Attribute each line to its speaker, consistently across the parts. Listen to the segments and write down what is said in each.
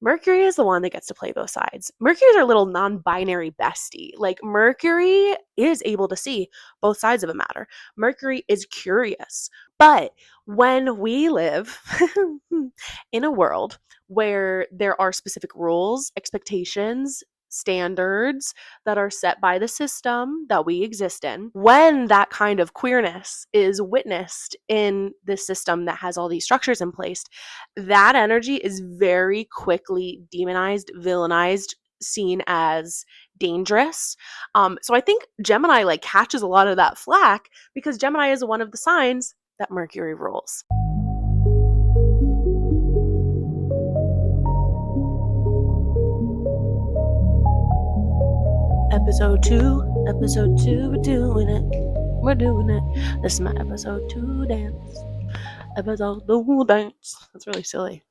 Speaker 1: Mercury is the one that gets to play both sides. Mercury is our little non-binary bestie. Like, Mercury is able to see both sides of a matter. Mercury is curious. But when we live in a world where there are specific rules, expectations, standards that are set by the system that we exist in, when that kind of queerness is witnessed in this system that has all these structures in place, that energy is very quickly demonized, villainized, seen as dangerous. So I think Gemini like catches a lot of that flack because Gemini is one of the signs that Mercury rules. Episode two, we're doing it. This is my episode 2 dance. Episode 2 dance. That's really silly.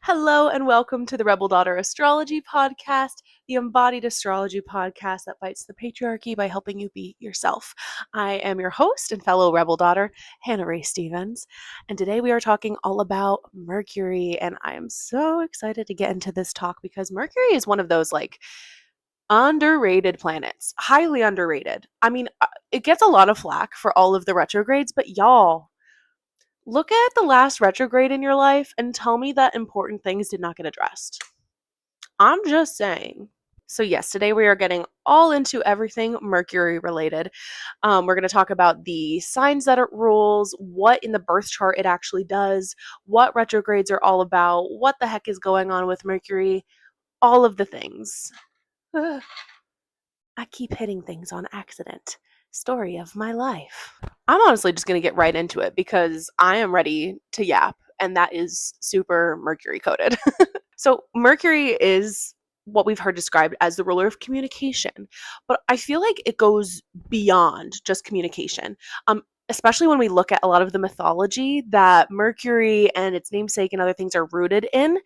Speaker 1: Hello and welcome to the Rebel Daughter Astrology Podcast, the embodied astrology podcast that fights the patriarchy by helping you be yourself. I am your host and fellow Rebel Daughter, Hannah Ray Stevens, and today we are talking all about Mercury, and I am so excited to get into this talk because Mercury is one of those like underrated planets, highly underrated. I mean, it gets a lot of flack for all of the retrogrades, but y'all, look at the last retrograde in your life and tell me that important things did not get addressed. I'm just saying. So yes, today we are getting all into everything Mercury related. We're going to talk about the signs that it rules, what in the birth chart it actually does, what retrogrades are all about, what the heck is going on with Mercury, all of the things. I keep hitting things on accident. Story of my life. I'm honestly just going to get right into it because I am ready to yap, and that is super Mercury coded. So Mercury is what we've heard described as the ruler of communication, but I feel like it goes beyond just communication. Especially when we look at a lot of the mythology that Mercury and its namesake and other things are rooted in.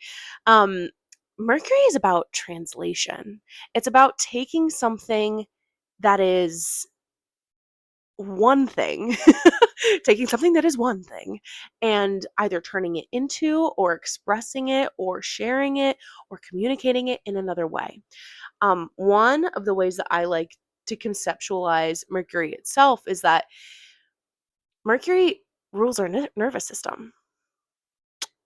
Speaker 1: Mercury is about translation. It's about taking something that is one thing, taking something that is one thing, and either turning it into or expressing it or sharing it or communicating it in another way. One of the ways that I like to conceptualize Mercury itself is that Mercury rules our nervous system.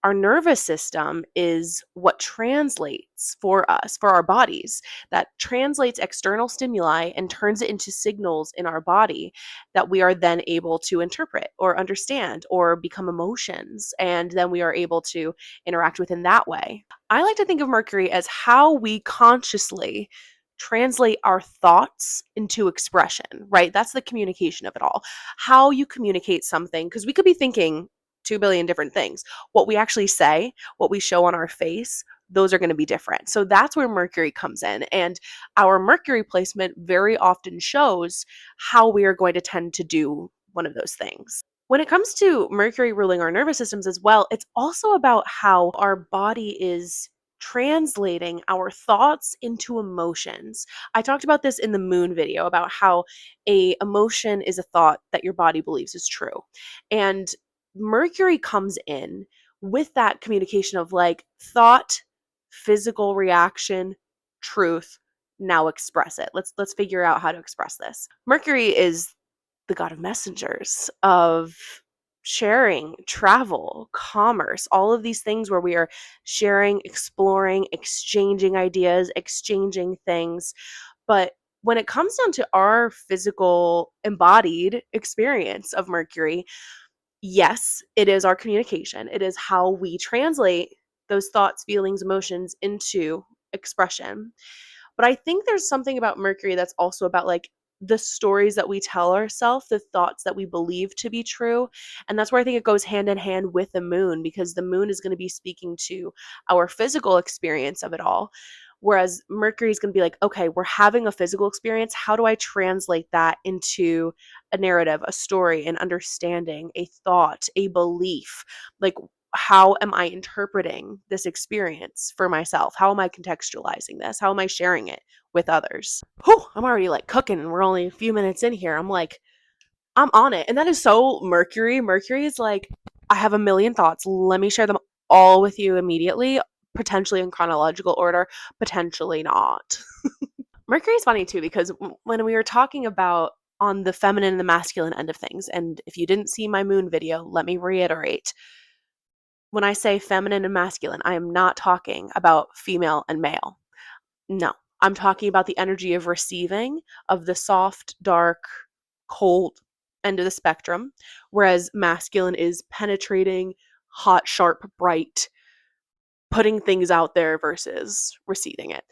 Speaker 1: Our nervous system is what translates for us, for our bodies, that translates external stimuli and turns it into signals in our body that we are then able to interpret or understand or become emotions. And then we are able to interact with in that way. I like to think of Mercury as how we consciously translate our thoughts into expression, right? That's the communication of it all. How you communicate something, because we could be thinking 2 billion different things. What we actually say, what we show on our face, those are going to be different. So that's where Mercury comes in. And our Mercury placement very often shows how we are going to tend to do one of those things. When it comes to Mercury ruling our nervous systems as well, it's also about how our body is translating our thoughts into emotions. I talked about this in the moon video about how a emotion is a thought that your body believes is true. And Mercury comes in with that communication of like thought, physical reaction, truth. Now express it. Let's figure out how to express this. Mercury is the god of messengers, of sharing, travel, commerce, all of these things where we are sharing, exploring, exchanging ideas, exchanging things. But when it comes down to our physical embodied experience of Mercury, yes, it is our communication. It is how we translate those thoughts, feelings, emotions into expression. But I think there's something about Mercury that's also about like the stories that we tell ourselves, the thoughts that we believe to be true. And that's where I think it goes hand in hand with the moon, because the moon is going to be speaking to our physical experience of it all. Whereas Mercury is going to be like, okay, we're having a physical experience. How do I translate that into a narrative, a story, an understanding, a thought, a belief? Like, how am I interpreting this experience for myself? How am I contextualizing this? How am I sharing it with others? Whew, I'm already like cooking and we're only a few minutes in here. I'm like, I'm on it. And that is so Mercury. Mercury is like, I have a million thoughts. Let me share them all with you immediately. potentially in chronological order, potentially not. Mercury is funny too, because when we were talking about on the feminine and the masculine end of things, and if you didn't see my moon video, let me reiterate. When I say feminine and masculine, I am not talking about female and male. No, I'm talking about the energy of receiving, of the soft, dark, cold end of the spectrum, whereas masculine is penetrating, hot, sharp, bright, putting things out there versus receiving it.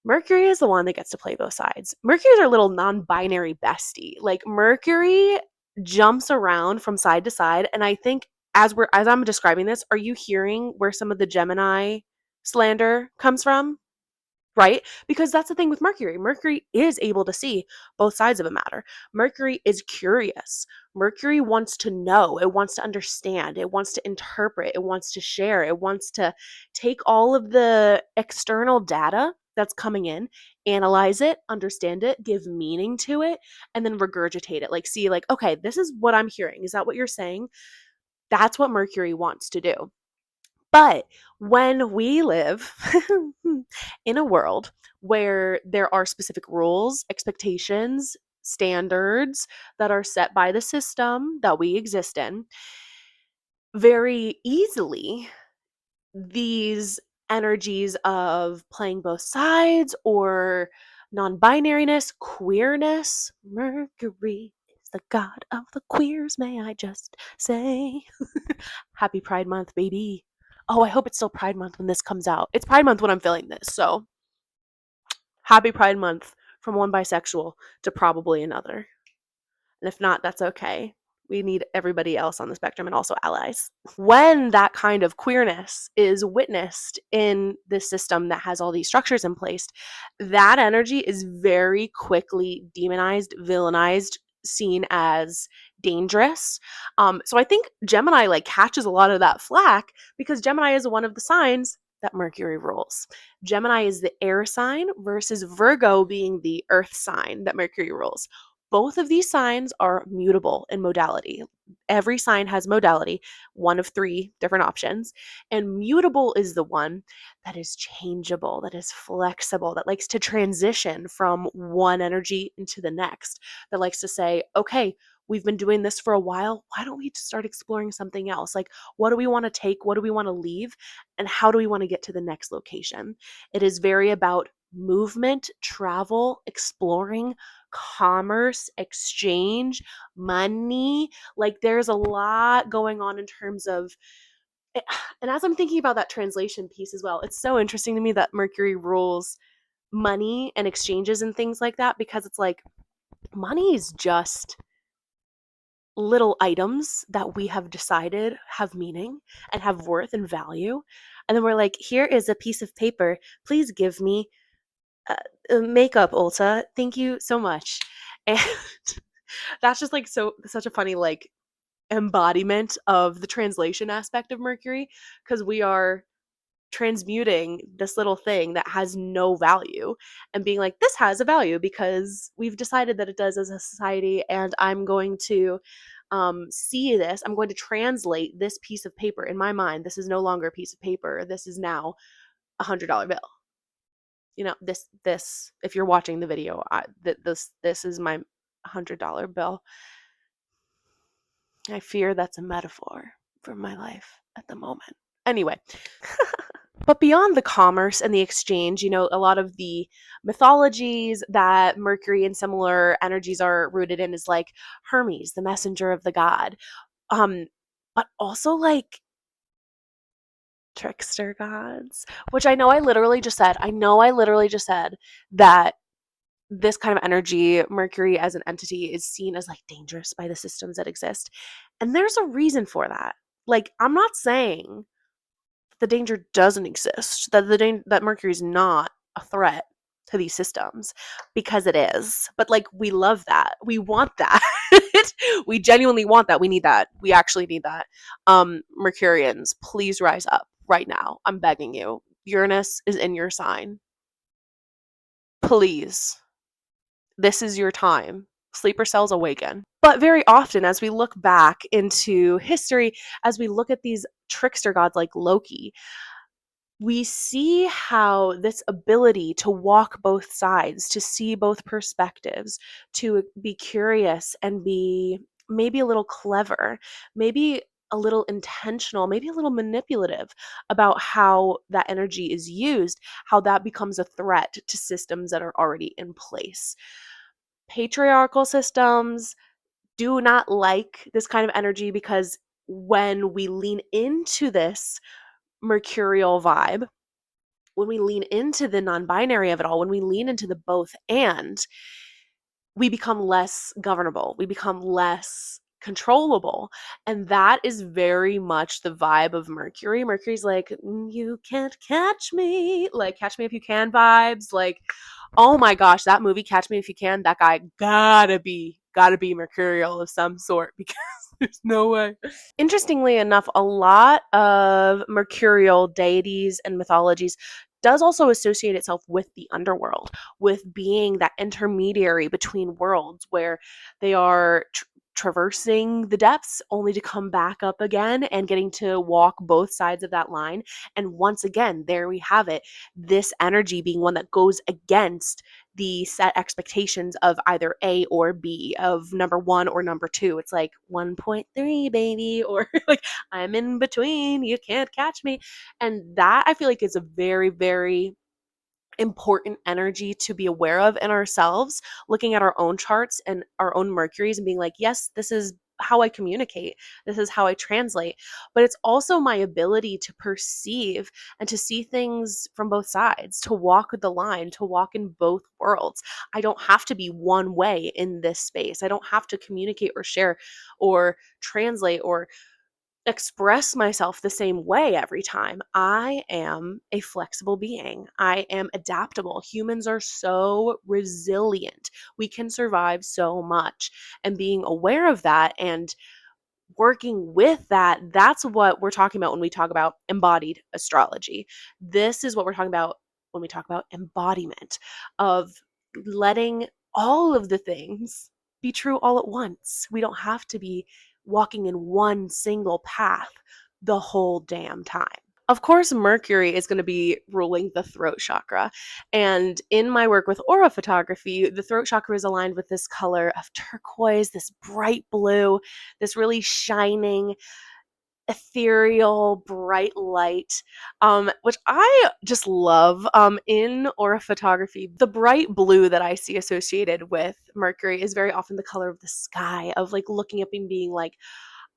Speaker 1: Mercury is the one that gets to play both sides. Mercury is our little non-binary bestie. Like Mercury jumps around from side to side, and I think as I'm describing this, are you hearing where some of the Gemini slander comes from? Right? Because that's the thing with Mercury. Mercury is able to see both sides of a matter. Mercury is curious. Mercury wants to know. It wants to understand. It wants to interpret. It wants to share. It wants to take all of the external data that's coming in, analyze it, understand it, give meaning to it, and then regurgitate it. Like, see, like, okay, this is what I'm hearing. Is that what you're saying? That's what Mercury wants to do. But when we live in a world where there are specific rules, expectations, standards that are set by the system that we exist in, very easily these energies of playing both sides or non-binariness, queerness, Mercury is the god of the queers, may I just say. Happy Pride Month, baby. Oh, I hope it's still Pride Month when this comes out. It's Pride Month when I'm filming this, so happy Pride Month from one bisexual to probably another. And if not, that's okay. We need everybody else on the spectrum and also allies. When that kind of queerness is witnessed in this system that has all these structures in place, that energy is very quickly demonized, villainized, seen as dangerous. So I think Gemini like catches a lot of that flack because Gemini is one of the signs that Mercury rules. Gemini is the air sign versus Virgo being the earth sign that Mercury rules. Both of these signs are mutable in modality. Every sign has modality, one of three different options. And mutable is the one that is changeable, that is flexible, that likes to transition from one energy into the next, that likes to say, okay, we've been doing this for a while. Why don't we start exploring something else? Like, what do we want to take? What do we want to leave? And how do we want to get to the next location? It is very about movement, travel, exploring, commerce, exchange, money. Like there's a lot going on in terms of and as I'm thinking about that translation piece as well, it's so interesting to me that Mercury rules money and exchanges and things like that because it's like money is just little items that we have decided have meaning and have worth and value. And then we're like, here is a piece of paper. Please give me makeup, Ulta. Thank you so much. And that's just like such a funny like embodiment of the translation aspect of Mercury because we are transmuting this little thing that has no value and being like, this has a value because we've decided that it does as a society, and I'm going to see this. I'm going to translate this piece of paper in my mind. This is no longer a piece of paper. This is now $100 bill. You know, this. If you're watching the video, this is my $100 bill. I fear that's a metaphor for my life at the moment. Anyway. But beyond the commerce and the exchange, you know, a lot of the mythologies that Mercury and similar energies are rooted in is like Hermes, the messenger of the god. But also like trickster gods, which I know I literally just said. I know I literally just said that this kind of energy, Mercury as an entity, is seen as like dangerous by the systems that exist. And there's a reason for that. Like, I'm not saying the danger doesn't exist, that that Mercury is not a threat to these systems, because it is. But like, we love that. We want that. We genuinely want that. We need that. We actually need that. Mercurians, please rise up right now. I'm begging you. Uranus is in your sign. Please. This is your time. Sleeper cells awaken. But very often, as we look back into history, as we look at these trickster gods like Loki, we see how this ability to walk both sides, to see both perspectives, to be curious and be maybe a little clever, maybe a little intentional, maybe a little manipulative about how that energy is used, how that becomes a threat to systems that are already in place. Patriarchal systems do not like this kind of energy because when we lean into this mercurial vibe, when we lean into the non-binary of it all, when we lean into the both and, we become less governable, we become less controllable. And that is very much the vibe of Mercury. Mercury's like, you can't catch me, like catch me if you can vibes. Like, oh my gosh, that movie Catch Me If You Can, that guy gotta be mercurial of some sort because there's no way. Interestingly enough, a lot of mercurial deities and mythologies does also associate itself with the underworld, with being that intermediary between worlds where they are traversing the depths only to come back up again and getting to walk both sides of that line. And once again, there we have it, this energy being one that goes against the set expectations of either A or B, of number one or number two. It's like 1.3, baby, or like I'm in between, you can't catch me. And that I feel like is a very, very important energy to be aware of in ourselves, looking at our own charts and our own Mercuries and being like, yes, this is how I communicate. This is how I translate. But it's also my ability to perceive and to see things from both sides, to walk the line, to walk in both worlds. I don't have to be one way in this space. I don't have to communicate or share or translate or express myself the same way every time. I am a flexible being. I am adaptable. Humans are so resilient. We can survive so much. And being aware of that and working with that, that's what we're talking about when we talk about embodied astrology. This is what we're talking about when we talk about embodiment, of letting all of the things be true all at once. We don't have to be walking in one single path the whole damn time. Of course, Mercury is going to be ruling the throat chakra. And in my work with aura photography, the throat chakra is aligned with this color of turquoise, this bright blue, this really shining, ethereal, bright light, which I just love. In aura photography, the bright blue that I see associated with Mercury is very often the color of the sky, of like looking up and being like,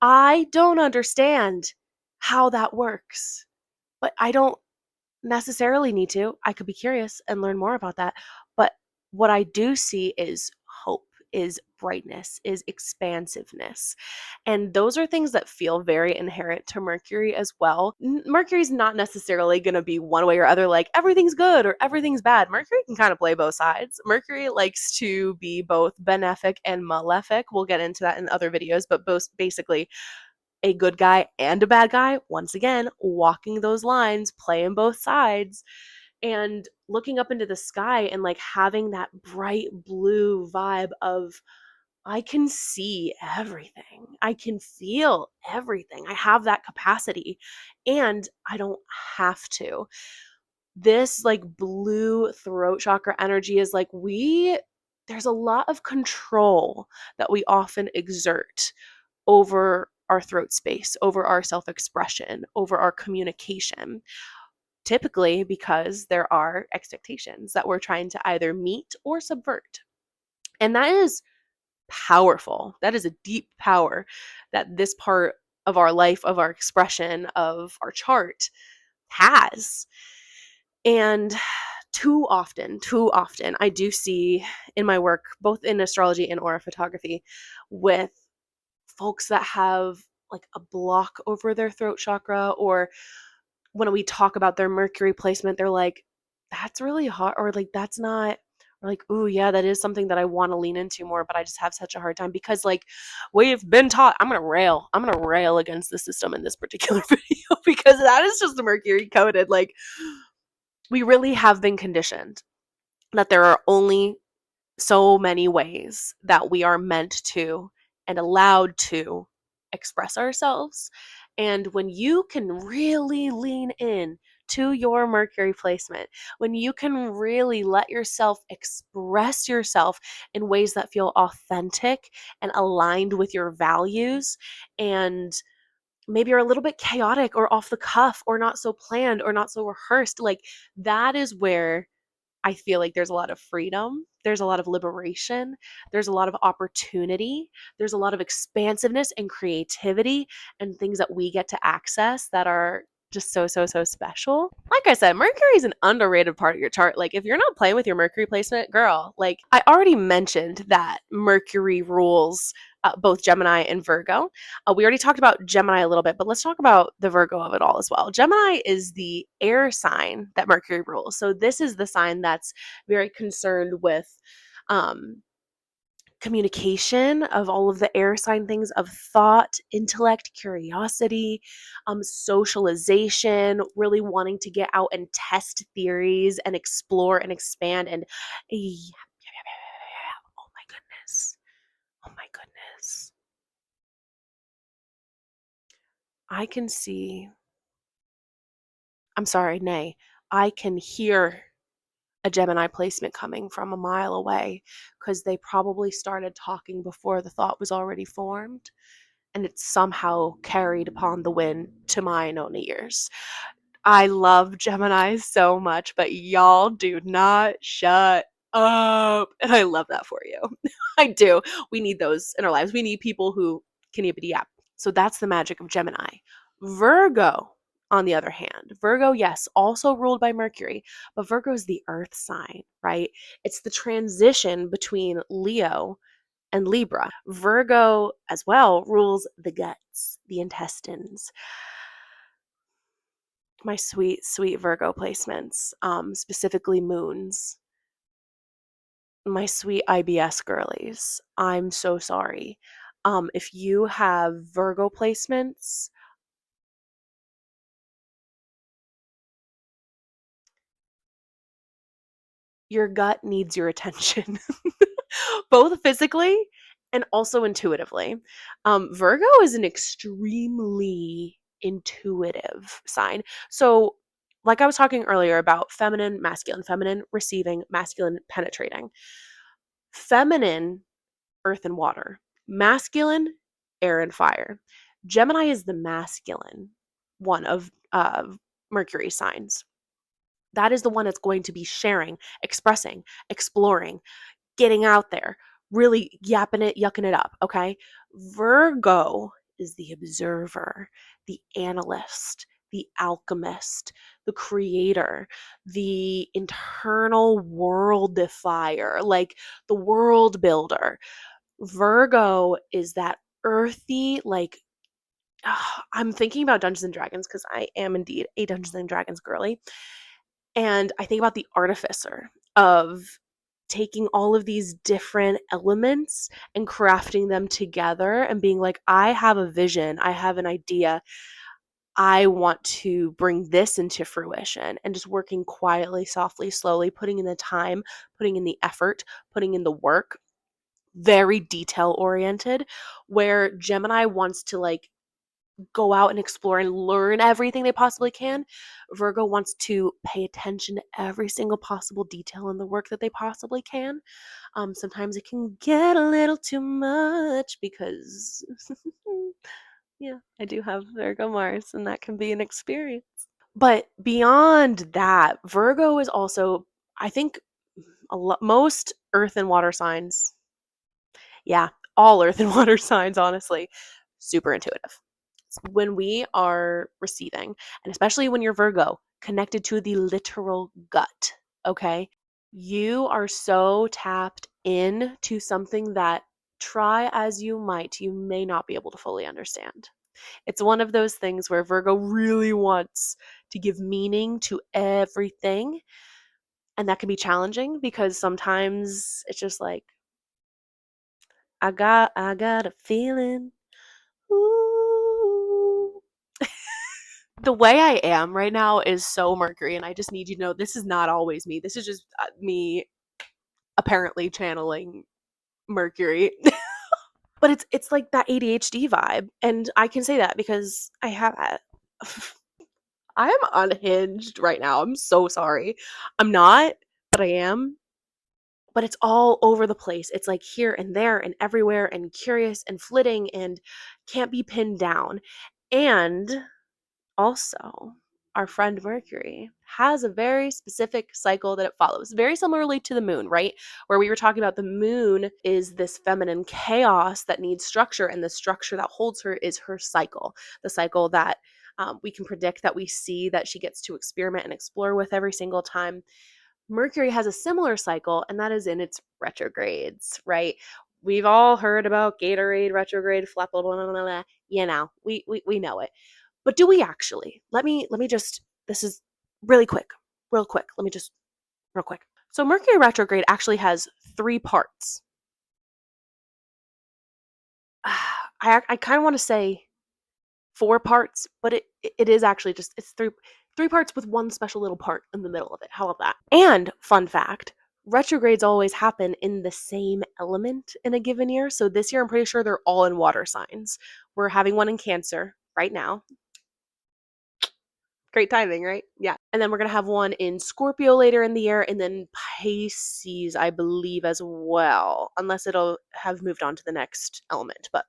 Speaker 1: I don't understand how that works, but I don't necessarily need to. I could be curious and learn more about that. But what I do see is hope, is brightness, is expansiveness. And those are things that feel very inherent to Mercury as well. Mercury's not necessarily going to be one way or other, like everything's good or everything's bad. Mercury can kind of play both sides. Mercury likes to be both benefic and malefic. We'll get into that in other videos, but both basically a good guy and a bad guy, once again, walking those lines, playing both sides, and looking up into the sky and like having that bright blue vibe of, I can see everything. I can feel everything. I have that capacity and I don't have to. This like blue throat chakra energy is like, there's a lot of control that we often exert over our throat space, over our self expression, over our communication. Typically, because there are expectations that we're trying to either meet or subvert. And that is powerful. That is a deep power that this part of our life, of our expression, of our chart has. And too often, I do see in my work, both in astrology and aura photography, with folks that have like a block over their throat chakra, or when we talk about their Mercury placement, they're like, that's really hard, or like, that's not, or like, ooh, yeah, that is something that I want to lean into more, but I just have such a hard time because, like, we've been taught, I'm going to rail against the system in this particular video because that is just the Mercury coded. Like, we really have been conditioned that there are only so many ways that we are meant to and allowed to express ourselves. And when you can really lean in to your Mercury placement, when you can really let yourself express yourself in ways that feel authentic and aligned with your values, and maybe you're a little bit chaotic or off the cuff or not so planned or not so rehearsed, like that is where I feel like there's a lot of freedom, there's a lot of liberation, there's a lot of opportunity, there's a lot of expansiveness and creativity and things that we get to access that are just so, so, so special. Like I said, Mercury is an underrated part of your chart. Like, if you're not playing with your Mercury placement, girl, like I already mentioned that Mercury rules both Gemini and Virgo. We already talked about Gemini a little bit, but let's talk about the Virgo of it all as well. Gemini is the air sign that Mercury rules. So this is the sign that's very concerned with um, communication, of all of the air sign things, of thought, intellect, curiosity, socialization, really wanting to get out and test theories and explore and expand. And oh my goodness. Oh my goodness. I can see, I'm sorry, nay, I can hear a Gemini placement coming from a mile away because they probably started talking before the thought was already formed, and it's somehow carried upon the wind to mine own ears. I love Geminis so much, but y'all do not shut up. And I love that for you. I do. We need those in our lives. We need people who can yippity yap. So that's the magic of Gemini. Virgo, on the other hand, Virgo, yes, also ruled by Mercury, but Virgo is the earth sign, right? It's the transition between Leo and Libra. Virgo as well rules the guts, the intestines. My sweet, sweet Virgo placements, specifically moons. My sweet IBS girlies, I'm so sorry. If you have Virgo placements, your gut needs your attention, both physically and also intuitively. Virgo is an extremely intuitive sign. So, like I was talking earlier about feminine receiving, masculine penetrating. Feminine, earth and water. Masculine, air and fire. Gemini is the masculine one of Mercury signs. That is the one that's going to be sharing, expressing, exploring, getting out there, really yapping it, yucking it up, okay? Virgo is the observer, the analyst, the alchemist, the creator, the internal worldifier, like the world builder. Virgo is that earthy, like, I'm thinking about Dungeons and Dragons because I am indeed a Dungeons and Dragons girly. And I think about the artificer of taking all of these different elements and crafting them together and being like, I have a vision, I have an idea, I want to bring this into fruition, and just working quietly, softly, slowly, putting in the time, putting in the effort, putting in the work, very detail oriented, where Gemini wants to like go out and explore and learn everything they possibly can. Virgo wants to pay attention to every single possible detail in the work that they possibly can. Sometimes it can get a little too much because, yeah, I do have Virgo Mars, and that can be an experience. But beyond that, Virgo is also, I think, most earth and water signs, yeah, all earth and water signs, honestly, super intuitive. When we are receiving, and especially when you're Virgo, connected to the literal gut, okay? You are so tapped in to something that, try as you might, you may not be able to fully understand. It's one of those things where Virgo really wants to give meaning to everything, and that can be challenging because sometimes it's just like, I got a feeling. Ooh. The way I am right now is so Mercury, and I just need you to know this is not always me. This is just me apparently channeling Mercury. But it's like that ADHD vibe, and I can say that because I have it. I am unhinged right now. I'm so sorry. I'm not, but I am. But it's all over the place. It's like here and there and everywhere and curious and flitting and can't be pinned down. And also, our friend Mercury has a very specific cycle that it follows, very similarly to the moon, right? Where we were talking about the moon is this feminine chaos that needs structure, and the structure that holds her is her cycle, the cycle that we can predict, that we see, that she gets to experiment and explore with every single time. Mercury has a similar cycle, and that is in its retrogrades, right? We've all heard about Gatorade retrograde, flap, blah, blah, blah, blah, blah. You know, we know it. But do we actually? Let me just, this is really quick, real quick. Let me just, real quick. So Mercury retrograde actually has 3 parts. I kind of want to say 4 parts, but it is actually just, it's three parts with one special little part in the middle of it. How about that? And fun fact, retrogrades always happen in the same element in a given year. So this year, I'm pretty sure they're all in water signs. We're having one in Cancer right now. Great timing, right? Yeah. And then we're going to have one in Scorpio later in the year, and then Pisces, I believe, as well, unless it'll have moved on to the next element. But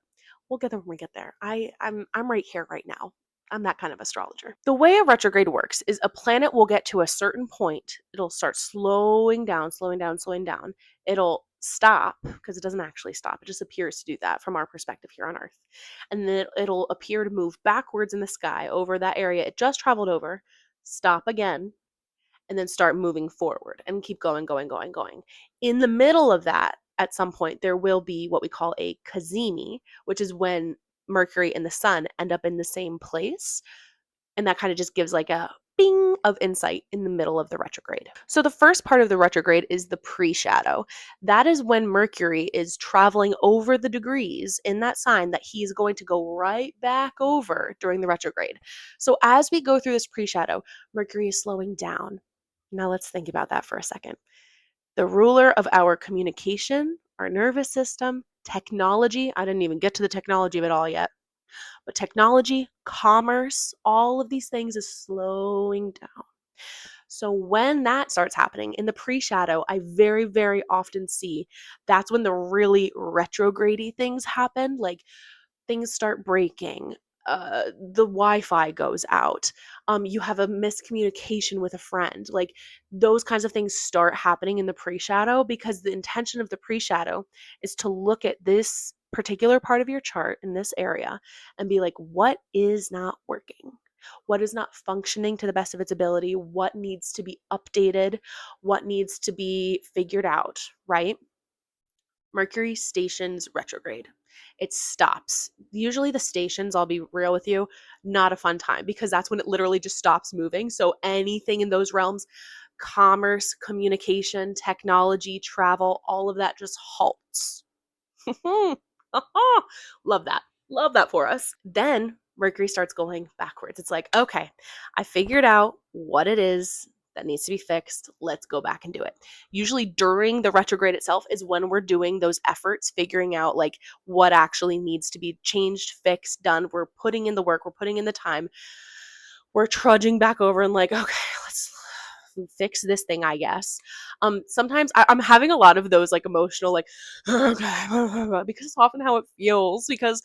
Speaker 1: we'll get there when we get there. I'm right here right now. I'm that kind of astrologer. The way a retrograde works is a planet will get to a certain point. It'll start slowing down, slowing down, slowing down. It'll stop, because it doesn't actually stop. It just appears to do that from our perspective here on Earth. And then it'll appear to move backwards in the sky over that area it just traveled over, stop again, and then start moving forward and keep going, going, going, going. In the middle of that, at some point, there will be what we call a cazimi, which is when Mercury and the sun end up in the same place. And that kind of just gives like a bing of insight in the middle of the retrograde. So the first part of the retrograde is the pre-shadow. That is when Mercury is traveling over the degrees in that sign that he is going to go right back over during the retrograde. So as we go through this pre-shadow, Mercury is slowing down. Now let's think about that for a second. The ruler of our communication, our nervous system, technology. I didn't even get to the technology of it all yet. But technology, commerce, all of these things is slowing down. So when that starts happening in the pre-shadow, I very, very often see that's when the really retrograde-y things happen. Like things start breaking, the Wi-Fi goes out, you have a miscommunication with a friend. Like those kinds of things start happening in the pre-shadow, because the intention of the pre-shadow is to look at this particular part of your chart in this area and be like, what is not working? What is not functioning to the best of its ability? What needs to be updated? What needs to be figured out, right? Mercury stations retrograde. It stops. Usually the stations, I'll be real with you, not a fun time, because that's when it literally just stops moving. So anything in those realms, commerce, communication, technology, travel, all of that just halts. Love that. Love that for us. Then Mercury starts going backwards. It's like, okay, I figured out what it is that needs to be fixed. Let's go back and do it. Usually during the retrograde itself is when we're doing those efforts, figuring out like what actually needs to be changed, fixed, done. We're putting in the work, we're putting in the time. We're trudging back over and like, okay, let's fix this thing, I guess. Sometimes I'm having a lot of those like emotional, like, okay, because it's often how it feels, because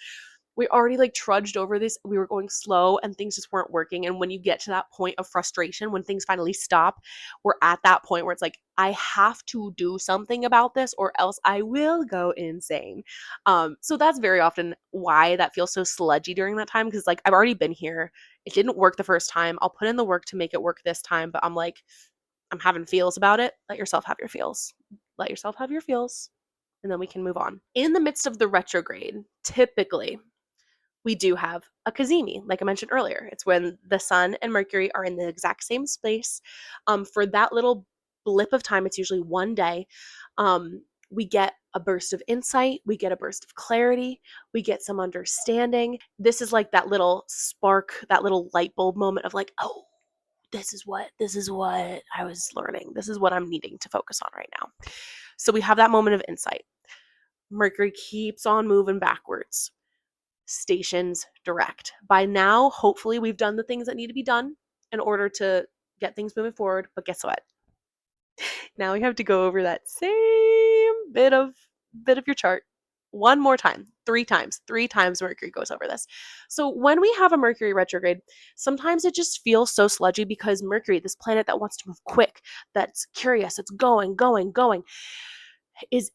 Speaker 1: we already like trudged over this. We were going slow and things just weren't working. And when you get to that point of frustration, when things finally stop, we're at that point where it's like, I have to do something about this or else I will go insane. So that's very often why that feels so sludgy during that time. Cause like I've already been here. It didn't work the first time. I'll put in the work to make it work this time, but I'm like, I'm having feels about it. Let yourself have your feels. Let yourself have your feels. And then we can move on. In the midst of the retrograde, typically, we do have a cazimi, like I mentioned earlier. It's when the sun and Mercury are in the exact same space. For that little blip of time, it's usually one day. We get a burst of insight. We get a burst of clarity. We get some understanding. This is like that little spark, that little light bulb moment of like, oh, this is what I was learning. This is what I'm needing to focus on right now. So we have that moment of insight. Mercury keeps on moving backwards. Stations direct. By now, hopefully, we've done the things that need to be done in order to get things moving forward. But guess what? Now we have to go over that same bit of your chart one more time, three times Mercury goes over this. So when we have a Mercury retrograde, sometimes it just feels so sludgy because Mercury, this planet that wants to move quick, that's curious, it's going, is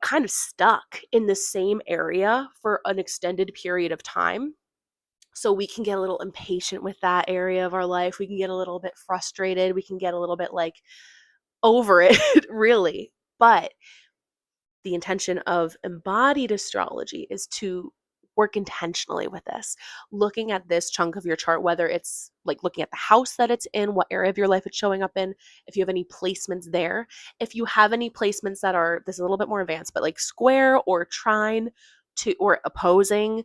Speaker 1: kind of stuck in the same area for an extended period of time. So we can get a little impatient with that area of our life. We can get a little bit frustrated. We can get a little bit like over it, really. But the intention of embodied astrology is to work intentionally with this, looking at this chunk of your chart, whether it's like looking at the house that it's in, what area of your life it's showing up in, if you have any placements there, if you have any placements that are, this is a little bit more advanced, but like square or trine to, or opposing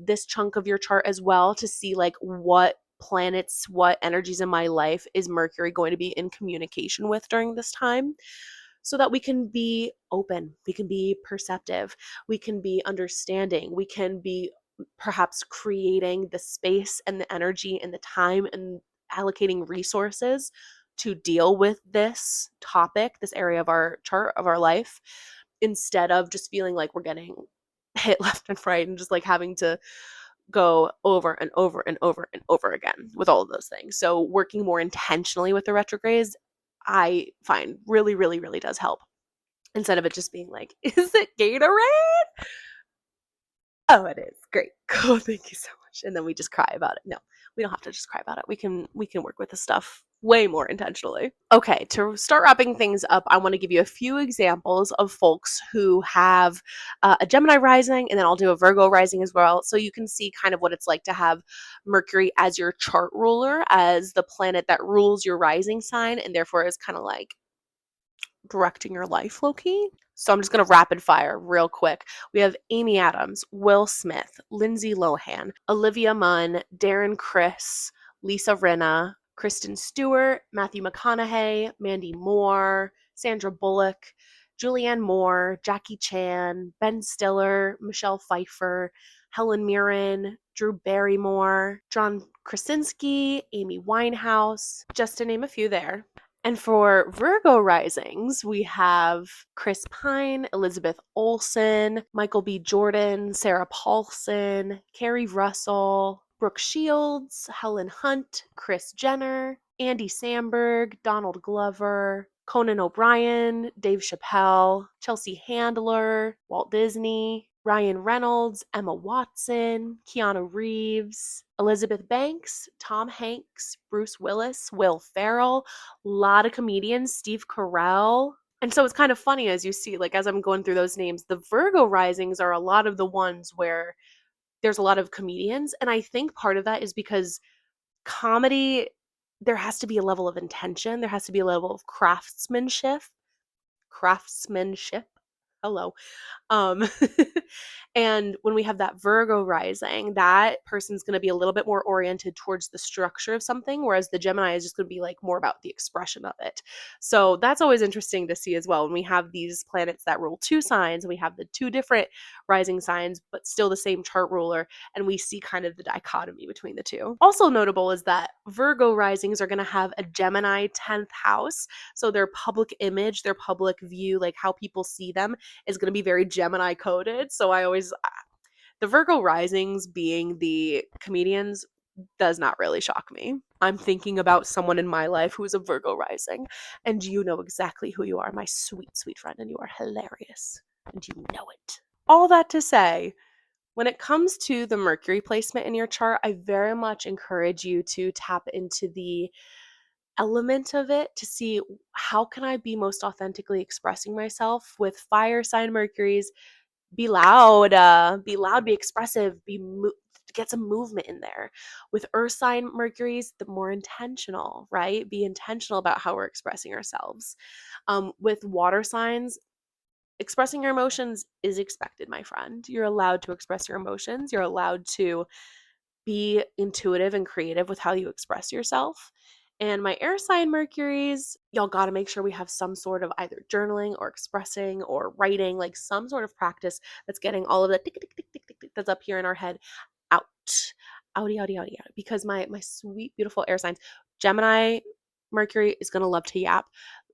Speaker 1: this chunk of your chart as well, to see like what planets, what energies in my life is Mercury going to be in communication with during this time, so that we can be open, we can be perceptive, we can be understanding, we can be perhaps creating the space and the energy and the time and allocating resources to deal with this topic, this area of our chart of our life, instead of just feeling like we're getting hit left and right and just like having to go over and over and over and over again with all of those things. So working more intentionally with the retrogrades, I find really, really, really does help. Instead of it just being like, is it Gatorade? Oh, it is. Great. Cool. Thank you so much. And then we just cry about it. No, we don't have to just cry about it. We can work with this stuff way more intentionally. Okay, to start wrapping things up, I want to give you a few examples of folks who have a Gemini rising, and then I'll do a Virgo rising as well, so you can see kind of what it's like to have Mercury as your chart ruler, as the planet that rules your rising sign, and therefore is kind of like directing your life, low-key. So I'm just going to rapid fire real quick. We have Amy Adams, Will Smith, Lindsay Lohan, Olivia Munn, Darren Criss, Lisa Rinna, Kristen Stewart, Matthew McConaughey, Mandy Moore, Sandra Bullock, Julianne Moore, Jackie Chan, Ben Stiller, Michelle Pfeiffer, Helen Mirren, Drew Barrymore, John Krasinski, Amy Winehouse, just to name a few there. And for Virgo risings, we have Chris Pine, Elizabeth Olsen, Michael B. Jordan, Sarah Paulson, Carrie Russell, Brooke Shields, Helen Hunt, Kris Jenner, Andy Samberg, Donald Glover, Conan O'Brien, Dave Chappelle, Chelsea Handler, Walt Disney, Ryan Reynolds, Emma Watson, Keanu Reeves, Elizabeth Banks, Tom Hanks, Bruce Willis, Will Ferrell, a lot of comedians, Steve Carell. And so it's kind of funny as you see, like as I'm going through those names, the Virgo risings are a lot of the ones where there's a lot of comedians. And I think part of that is because comedy, there has to be a level of intention, there has to be a level of craftsmanship. Hello. Um, and when we have that Virgo rising, that person's going to be a little bit more oriented towards the structure of something, whereas the Gemini is just going to be like more about the expression of it. So that's always interesting to see as well. When we have these planets that rule two signs, and we have the two different rising signs, but still the same chart ruler, and we see kind of the dichotomy between the two. Also notable is that Virgo risings are going to have a Gemini 10th house. So their public image, their public view, like how people see them, is going to be very Gemini coded. So I always, the Virgo risings being the comedians does not really shock me. I'm thinking about someone in my life who is a Virgo rising, and you know exactly who you are, my sweet, sweet friend, and you are hilarious, and you know it. All that to say, when it comes to the Mercury placement in your chart, I very much encourage you to tap into the element of it to see how can I be most authentically expressing myself with fire sign Mercury's. Be loud, be expressive, get some movement in there. With earth sign Mercury's, the more intentional, right? Be intentional about how we're expressing ourselves. With water signs, expressing your emotions is expected, my friend. You're allowed to express your emotions. You're allowed to be intuitive and creative with how you express yourself. And my air sign Mercury's, y'all got to make sure we have some sort of either journaling or expressing or writing, like some sort of practice that's getting all of that tick, tick, tick, tick, tick, tick, that's up here in our head out. outie, outie, outie, outie, because my sweet, beautiful air signs, Gemini, Mercury is going to love to yap.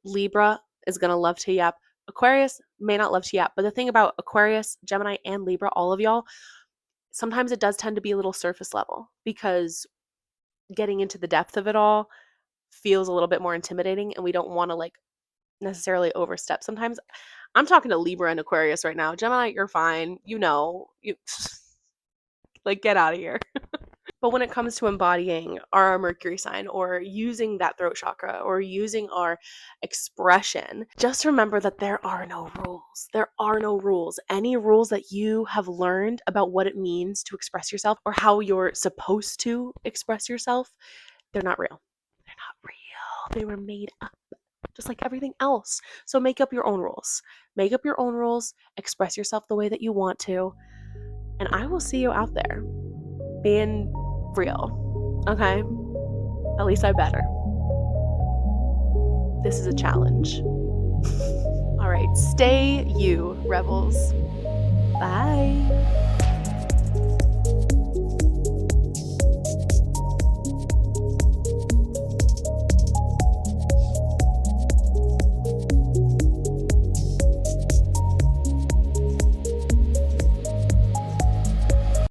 Speaker 1: Libra is going to love to yap. Aquarius may not love to yap, but the thing about Aquarius, Gemini, and Libra, all of y'all, sometimes it does tend to be a little surface level because getting into the depth of it all feels a little bit more intimidating, and we don't want to like necessarily overstep. Sometimes I'm talking to Libra and Aquarius right now. Gemini, you're fine. You like get out of here. But when it comes to embodying our Mercury sign or using that throat chakra or using our expression, just remember that there are no rules. There are no rules. Any rules that you have learned about what it means to express yourself or how you're supposed to express yourself, they're not real. They're not real. They were made up, just like everything else. So make up your own rules. Make up your own rules. Express yourself the way that you want to. And I will see you out there being real. Okay? At least I better. This is a challenge. All right, stay you, rebels.